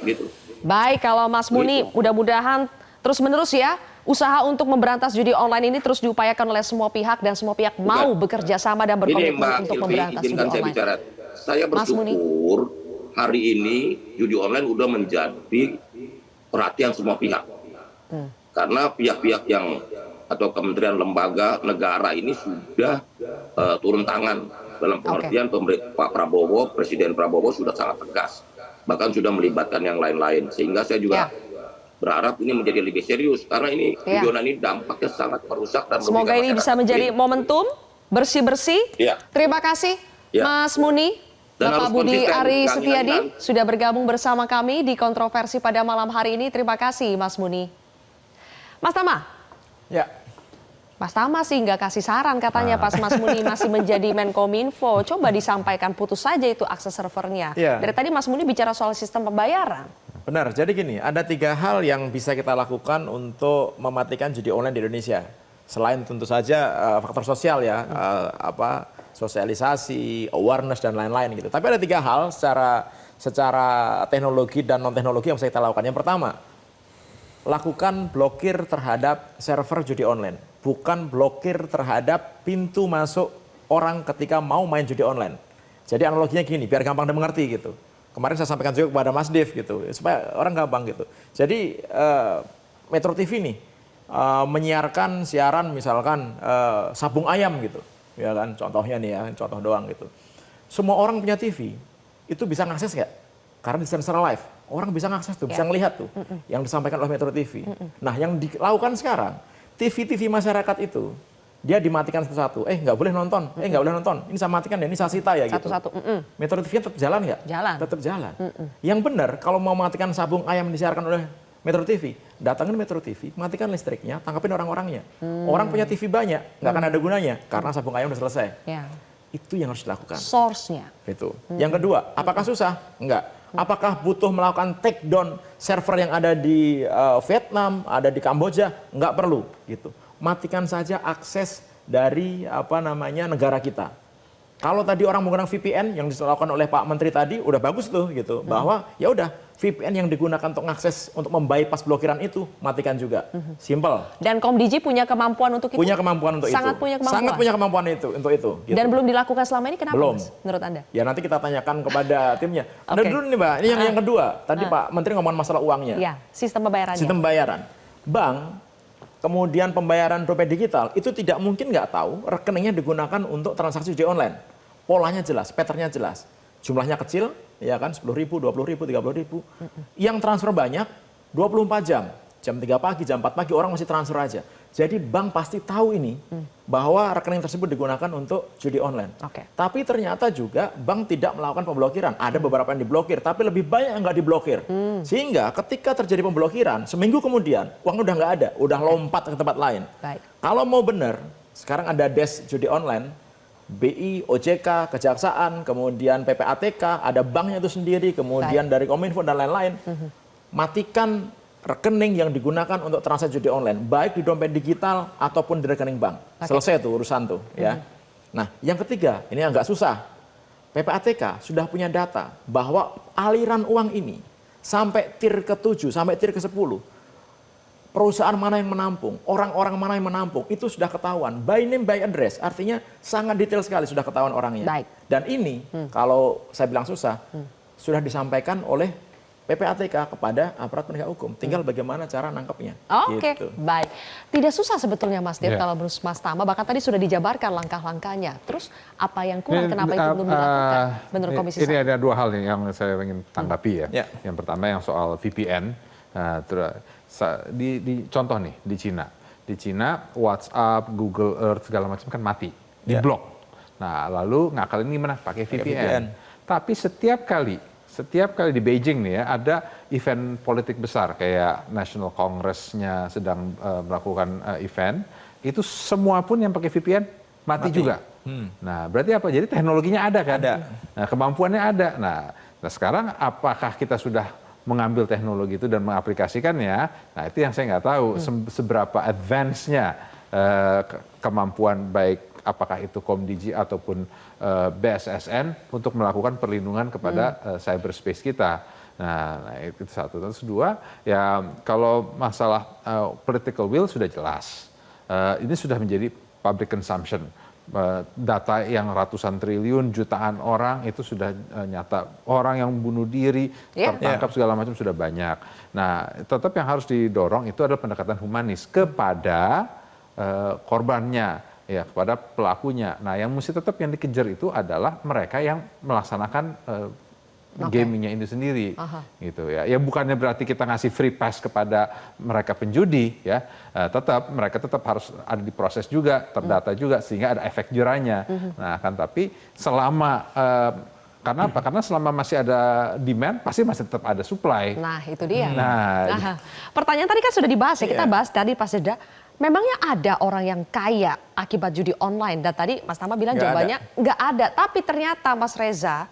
E: gitu.
C: Baik, kalau Mas Muni, mudah-mudahan terus-menerus ya, usaha untuk memberantas judi online ini terus diupayakan oleh semua pihak dan semua pihak mau bekerja sama dan berkomitmen untuk memberantas judi
E: saya
C: online.
E: bicara. Saya bersyukur hari ini judi online udah menjadi perhatian semua pihak. Karena pihak-pihak yang atau kementerian lembaga negara ini sudah turun tangan dalam pengertian Pak Prabowo, Presiden Prabowo sudah sangat tegas. Bahkan sudah melibatkan yang lain-lain. Sehingga saya juga berharap ini menjadi lebih serius karena ini judi online ini dampaknya sangat merusak dan
C: semoga ini bisa menjadi momentum bersih-bersih. Terima kasih Mas Muni.
E: Dan
C: Bapak Budi Ari Setiadi
E: kan?
C: sudah bergabung bersama kami di kontroversi pada malam hari ini. Terima kasih Mas Muni. Mas Tama.
F: Ya.
C: Mas Tama sih nggak kasih saran katanya pas Mas Muni masih menjadi Menkominfo. Coba disampaikan putus saja itu akses servernya. Dari tadi Mas Muni bicara soal sistem pembayaran.
F: Benar, jadi gini, ada 3 hal yang bisa kita lakukan untuk mematikan judi online di Indonesia. Selain tentu saja faktor sosial ya, sosialisasi, awareness dan lain-lain gitu. Tapi ada 3 hal secara teknologi dan non teknologi yang bisa kita lakukan. Yang pertama, lakukan blokir terhadap server judi online, bukan blokir terhadap pintu masuk orang ketika mau main judi online. Jadi analoginya gini, biar gampang dimengerti gitu. Kemarin saya sampaikan juga kepada Mas Dev gitu, supaya orang gampang gitu. Jadi Metro TV nih menyiarkan siaran misalkan sabung ayam gitu. Ya kan, contohnya nih ya, contoh doang gitu. Semua orang punya TV, itu bisa ngakses nggak? Karena di sensor live, orang bisa ngakses tuh, bisa ngelihat tuh yang disampaikan oleh Metro TV. Nah, yang dilakukan sekarang, TV-TV masyarakat itu, dia dimatikan satu-satu. Nggak boleh nonton, nggak boleh nonton. Ini saya matikan ya, ini saya sita ya gitu.
C: Satu-satu.
F: Metro TV tetap jalan nggak?
C: Jalan.
F: Tetap jalan. Yang benar, kalau mau matikan sabung ayam disiarkan oleh Metro TV, datangin Metro TV, matikan listriknya, tangkapin orang-orangnya. Orang punya TV banyak, nggak akan ada gunanya karena sabung ayam udah selesai. Itu yang harus dilakukan.
C: Source-nya.
F: Itu. Yang kedua, apakah susah? Enggak. Apakah butuh melakukan take down server yang ada di Vietnam, ada di Kamboja? Enggak perlu. Gitu. Matikan saja akses dari negara kita. Kalau tadi orang menggunakan VPN yang dilakukan oleh Pak Menteri tadi udah bagus tuh gitu, bahwa ya udah VPN yang digunakan untuk akses untuk membypass blokiran itu matikan juga. Simple.
C: Dan Komdiji punya kemampuan untuk itu?
F: Punya kemampuan untuk
C: Sangat
F: itu.
C: punya kemampuan.
F: Sangat punya kemampuan itu untuk itu. Gitu.
C: Dan belum dilakukan selama ini kenapa
F: Belum.
C: Mas, menurut Anda?
F: Ya nanti kita tanyakan kepada timnya. Ada dulu nih Mbak, ini yang kedua. Tadi Pak Menteri ngomongin masalah uangnya.
C: Ya, sistem pembayarannya.
F: Sistem pembayaran. Bank, kemudian pembayaran dompet digital, itu tidak mungkin nggak tahu rekeningnya digunakan untuk transaksi judi online. Polanya jelas, patternnya jelas. Jumlahnya kecil, ya kan 10.000, 20.000, 30.000. Yang transfer banyak, 24 jam. Jam 3 pagi, jam 4 pagi orang masih transfer aja. Jadi bank pasti tahu ini bahwa rekening tersebut digunakan untuk judi online. Tapi ternyata juga bank tidak melakukan pemblokiran. Ada beberapa yang diblokir, tapi lebih banyak yang nggak diblokir. Sehingga ketika terjadi pemblokiran, seminggu kemudian uang udah nggak ada, udah lompat ke tempat lain. Kalau mau benar, sekarang ada desk judi online, BI, OJK, Kejaksaan, kemudian PPATK, ada banknya itu sendiri, kemudian dari Kominfo dan lain-lain. Matikan rekening yang digunakan untuk transaksi judi online, baik di dompet digital ataupun di rekening bank. Selesai tuh urusan tuh ya. Nah, yang ketiga, ini agak susah. PPATK sudah punya data bahwa aliran uang ini sampai tier ke-7, sampai tier ke-10, perusahaan mana yang menampung, orang-orang mana yang menampung, itu sudah ketahuan. By name, by address, artinya sangat detail sekali sudah ketahuan orangnya.
C: Baik.
F: Dan ini, kalau saya bilang susah, sudah disampaikan oleh PPATK kepada aparat penegak hukum. Tinggal bagaimana cara nangkepnya.
C: Oke,
F: Gitu.
C: baik. Tidak susah sebetulnya Mas Dev
B: Ya.
C: kalau menurut Mas Tama, bahkan tadi sudah dijabarkan langkah-langkahnya. Terus apa yang kurang, kenapa itu belum dilakukan menurut Komisi
D: Ini
C: 1?
D: ada dua hal nih yang saya ingin tanggapi ya.
F: Ya.
D: Yang pertama yang soal VPN. Nah, di contoh nih di Cina. Di Cina WhatsApp, Google Earth segala macam kan mati,
F: Ya.
D: diblok. Nah, lalu ngakalin gimana? Pakai VPN. Tapi setiap kali di Beijing nih ya ada event politik besar kayak National Congress-nya sedang melakukan event, itu semua pun yang pakai VPN mati juga. Nah, berarti apa? Jadi teknologinya ada kan?
F: Ada.
D: Nah, kemampuannya ada. Nah, sekarang apakah kita sudah mengambil teknologi itu dan mengaplikasikannya? Nah, itu yang saya nggak tahu seberapa advance-nya kemampuan baik apakah itu Komdigi ataupun BSSN untuk melakukan perlindungan kepada cyberspace kita. Nah, itu satu. Terus dua, ya kalau masalah political will sudah jelas. Ini sudah menjadi public consumption. Data yang ratusan triliun, jutaan orang itu sudah nyata. Orang yang bunuh diri, tertangkap segala macam sudah banyak. Nah, tetap yang harus didorong itu adalah pendekatan humanis kepada korbannya. Ya, kepada pelakunya. Nah, yang mesti tetap yang dikejar itu adalah mereka yang melaksanakan gamingnya ini sendiri, gitu ya. Ya bukannya berarti kita ngasih free pass kepada mereka penjudi, ya. Tetap mereka tetap harus ada diproses juga, terdata juga, sehingga ada efek jerahnya. Nah, kan tapi selama karena apa? Karena selama masih ada demand, pasti masih tetap ada supply.
C: Nah, itu dia.
D: Nah,
C: Pertanyaan tadi kan sudah dibahas ya, kita bahas tadi pas jeda. Memangnya ada orang yang kaya akibat judi online? Dan tadi Mas Tama bilang jawabannya nggak ada. Tapi ternyata Mas Reza,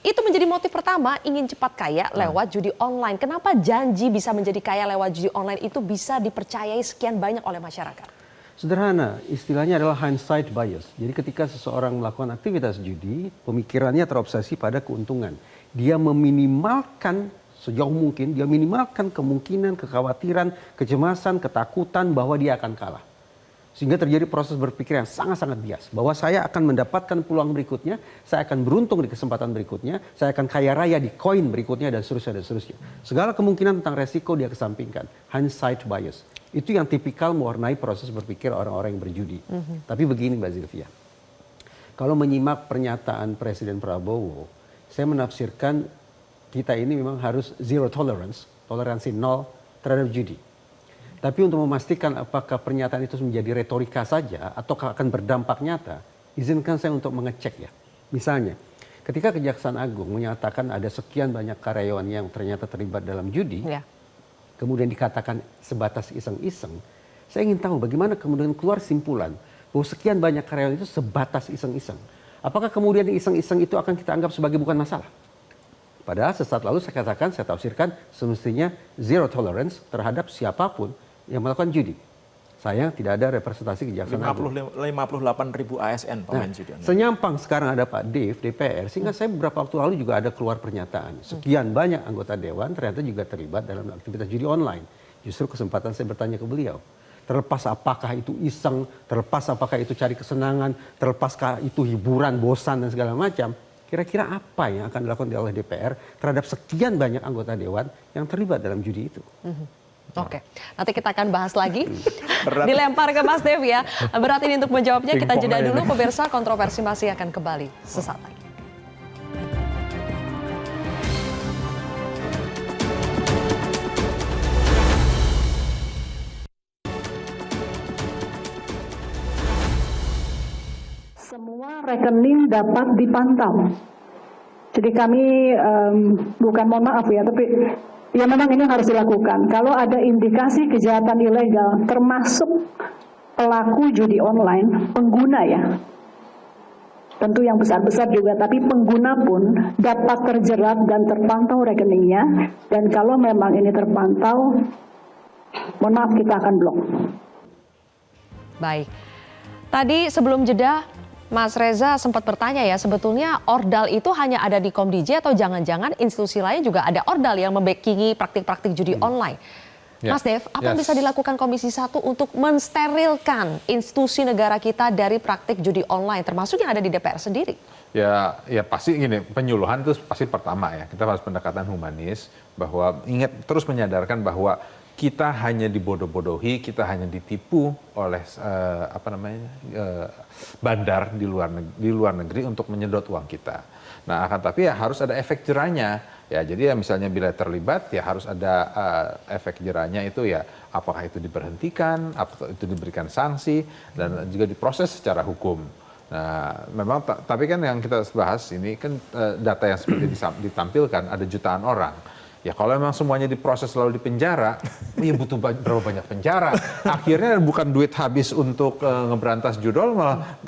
C: itu menjadi motif pertama ingin cepat kaya lewat judi online. Kenapa janji bisa menjadi kaya lewat judi online itu bisa dipercayai sekian banyak oleh masyarakat?
G: Sederhana, istilahnya adalah hindsight bias. Jadi ketika seseorang melakukan aktivitas judi, pemikirannya terobsesi pada keuntungan. Dia meminimalkan sejauh mungkin, dia minimalkan kemungkinan, kekhawatiran, kecemasan, ketakutan bahwa dia akan kalah. Sehingga terjadi proses berpikir yang sangat-sangat bias. Bahwa saya akan mendapatkan peluang berikutnya, saya akan beruntung di kesempatan berikutnya, saya akan kaya raya di koin berikutnya, dan seterusnya, dan seterusnya. Segala kemungkinan tentang resiko dia kesampingkan. Hindsight bias. Itu yang tipikal mewarnai proses berpikir orang-orang yang berjudi. Tapi begini Mbak Zilvia, kalau menyimak pernyataan Presiden Prabowo, saya menafsirkan kita ini memang harus zero tolerance, toleransi nol terhadap judi. Tapi untuk memastikan apakah pernyataan itu menjadi retorika saja atau akan berdampak nyata, izinkan saya untuk mengecek ya. Misalnya, ketika Kejaksaan Agung menyatakan ada sekian banyak karyawan yang ternyata terlibat dalam judi, kemudian dikatakan sebatas iseng-iseng, saya ingin tahu bagaimana kemudian keluar simpulan bahwa sekian banyak karyawan itu sebatas iseng-iseng. Apakah kemudian iseng-iseng itu akan kita anggap sebagai bukan masalah? Padahal sesaat lalu saya katakan, saya tafsirkan semestinya zero tolerance terhadap siapapun yang melakukan judi. Sayang tidak ada representasi Kejaksaan Agung.
F: 58.000 ASN pemain judi.
G: Senyampang sekarang ada Pak Dev, DPR, sehingga saya beberapa waktu lalu juga ada keluar pernyataan. Sekian banyak anggota Dewan ternyata juga terlibat dalam aktivitas judi online. Justru kesempatan saya bertanya ke beliau. Terlepas apakah itu iseng, terlepas apakah itu cari kesenangan, terlepaskah itu hiburan, bosan, dan segala macam. Kira-kira apa yang akan dilakukan oleh DPR terhadap sekian banyak anggota Dewan yang terlibat dalam judi itu?
C: Oke, nanti kita akan bahas lagi. Dilempar ke Mas Dev ya. Berat ini untuk menjawabnya, kita jeda dulu. Pemirsa, kontroversi masih akan kembali sesaat lagi.
H: Semua rekening dapat dipantau. Jadi kami bukan mohon maaf ya, tapi ya memang ini harus dilakukan. Kalau ada indikasi kejahatan ilegal, termasuk pelaku judi online, pengguna ya, tentu yang besar-besar juga, tapi pengguna pun dapat terjerat dan terpantau rekeningnya. Dan kalau memang ini terpantau, mohon maaf kita akan blok.
C: Baik, tadi sebelum jeda Mas Reza sempat bertanya ya, sebetulnya ordal itu hanya ada di Komdigi atau jangan-jangan institusi lain juga ada ordal yang membackingi praktik-praktik judi online.
D: Ya.
C: Mas Dev, apa yang
D: Yes.
C: bisa dilakukan Komisi 1 untuk mensterilkan institusi negara kita dari praktik judi online, termasuk yang ada di DPR sendiri?
D: Ya, ya pasti gini, penyuluhan itu pasti pertama ya. Kita harus pendekatan humanis, bahwa ingat terus menyadarkan bahwa kita hanya dibodoh-bodohi, kita hanya ditipu oleh bandar di luar negeri untuk menyedot uang kita. Nah, akan tapi ya harus ada efek jerahnya. Ya, jadi ya misalnya bila terlibat ya harus ada efek jerahnya itu ya, apakah itu diberhentikan, apakah itu diberikan sanksi dan juga diproses secara hukum. Nah, memang tapi kan yang kita bahas ini kan data yang seperti ditampilkan ada jutaan orang. Ya kalau memang semuanya diproses lalu dipenjara, ya butuh berapa banyak penjara. Akhirnya bukan duit habis untuk ngeberantas judol, malah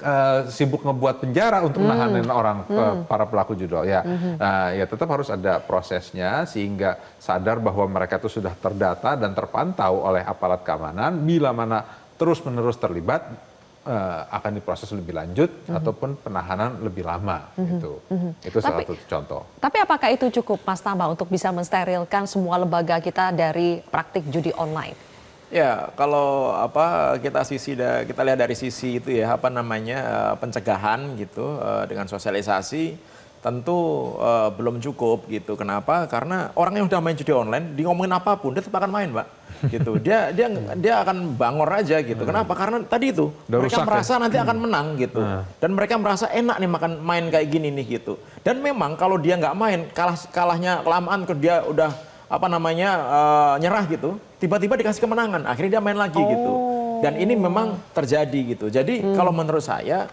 D: sibuk ngebuat penjara untuk nahanin orang para pelaku judol. Ya, nah, ya tetap harus ada prosesnya sehingga sadar bahwa mereka itu sudah terdata dan terpantau oleh aparat keamanan. Bila mana terus-menerus terlibat, akan diproses lebih lanjut ataupun penahanan lebih lama. Itu salah satu contoh.
C: Tapi apakah itu cukup, Mas Tamba, untuk bisa mensterilkan semua lembaga kita dari praktik judi online?
F: Ya, kalau kita lihat dari sisi itu ya, pencegahan gitu dengan sosialisasi tentu belum cukup gitu. Kenapa? Karena orang yang udah main judi online, di ngomongin apapun dia tetap akan main, Pak. Gitu. Dia akan bangor aja gitu. Kenapa? Karena tadi itu mereka merasa nanti akan menang gitu. Dan mereka merasa enak nih main kayak gini nih gitu. Dan memang kalau dia nggak main, kalahnya kelamaan, dia udah nyerah gitu, tiba-tiba dikasih kemenangan, akhirnya dia main lagi gitu. Dan ini memang terjadi gitu. Jadi kalau menurut saya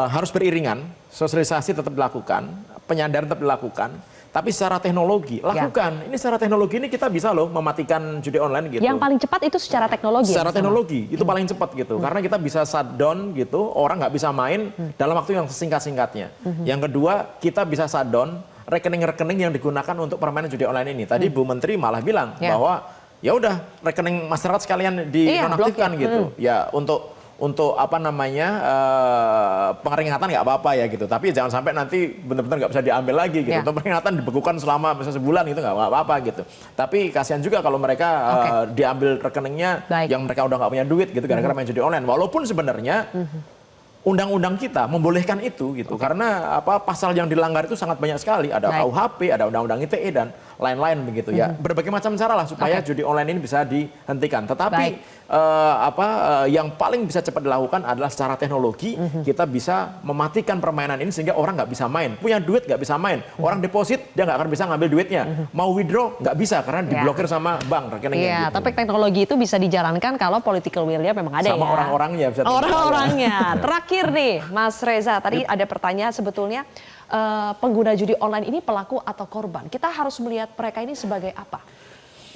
F: harus beriringan, sosialisasi tetap dilakukan, penyadaran tetap dilakukan, tapi secara teknologi lakukan. Ini secara teknologi ini kita bisa loh mematikan judi online gitu.
C: Yang paling cepat itu secara teknologi.
F: Secara teknologi itu paling cepat gitu, karena kita bisa shutdown gitu, orang nggak bisa main dalam waktu yang sesingkat-singkatnya. Yang kedua, kita bisa shutdown rekening-rekening yang digunakan untuk permainan judi online ini. Tadi Bu Menteri malah bilang bahwa ya udah rekening masyarakat sekalian dinonaktifkan gitu. Ya untuk pengeringatan nggak apa-apa ya gitu, tapi jangan sampai nanti benar-benar nggak bisa diambil lagi gitu. Untuk peringatan dibekukan selama misalnya sebulan itu nggak apa-apa gitu. Tapi kasihan juga kalau mereka diambil rekeningnya yang mereka udah nggak punya duit gitu gara-gara main judi online. Walaupun sebenarnya undang-undang kita membolehkan itu gitu, karena pasal yang dilanggar itu sangat banyak sekali, ada KUHP, ada undang-undang ITE dan lain-lain begitu ya, berbagai macam cara lah supaya judi online ini bisa dihentikan. Tetapi yang paling bisa cepat dilakukan adalah secara teknologi kita bisa mematikan permainan ini sehingga orang nggak bisa main, punya duit nggak bisa main, orang deposit dia nggak akan bisa ngambil duitnya, mau withdraw nggak bisa karena diblokir sama bank rekeningnya.
C: Gitu. Tapi teknologi itu bisa dijalankan kalau political will-nya memang ada
F: sama orang-orangnya.
C: Orang-orangnya. Terakhir nih, Mas Reza, tadi ada pertanyaan sebetulnya pengguna judi online ini pelaku atau korban? Kita harus melihat mereka ini sebagai apa?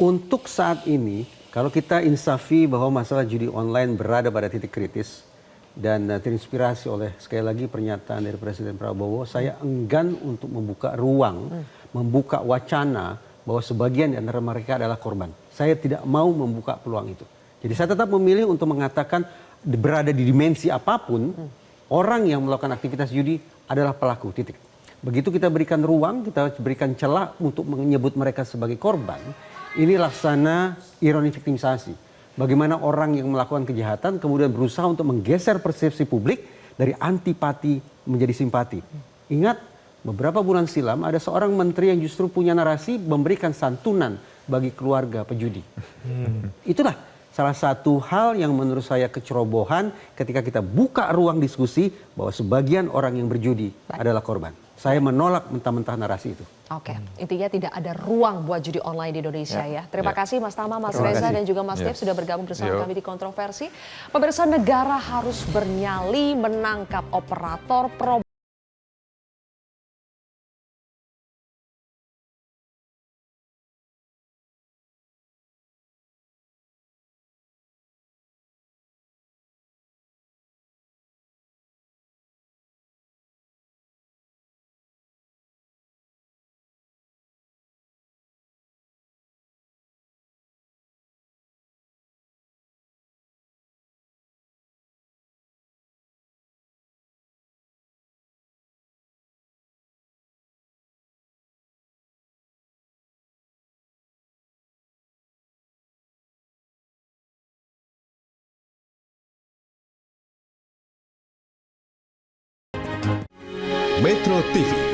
G: Untuk saat ini, kalau kita insafi bahwa masalah judi online berada pada titik kritis dan terinspirasi oleh sekali lagi pernyataan dari Presiden Prabowo, saya enggan untuk membuka ruang, membuka wacana bahwa sebagian di antara mereka adalah korban. Saya tidak mau membuka peluang itu. Jadi saya tetap memilih untuk mengatakan berada di dimensi apapun, orang yang melakukan aktivitas judi adalah pelaku, titik. Begitu kita berikan ruang, kita berikan celah untuk menyebut mereka sebagai korban, ini laksana ironi viktimisasi. Bagaimana orang yang melakukan kejahatan kemudian berusaha untuk menggeser persepsi publik dari antipati menjadi simpati. Ingat, beberapa bulan silam ada seorang menteri yang justru punya narasi memberikan santunan bagi keluarga pejudi. Itulah salah satu hal yang menurut saya kecerobohan ketika kita buka ruang diskusi bahwa sebagian orang yang berjudi adalah korban. Saya menolak mentah-mentah narasi itu.
C: Oke, intinya tidak ada ruang buat judi online di Indonesia ya. Terima kasih Mas Tama, Mas Reza dan juga Mas Dev sudah bergabung bersama kami di Kontroversi. Pemirsa, negara harus bernyali menangkap operator
I: Metro TV.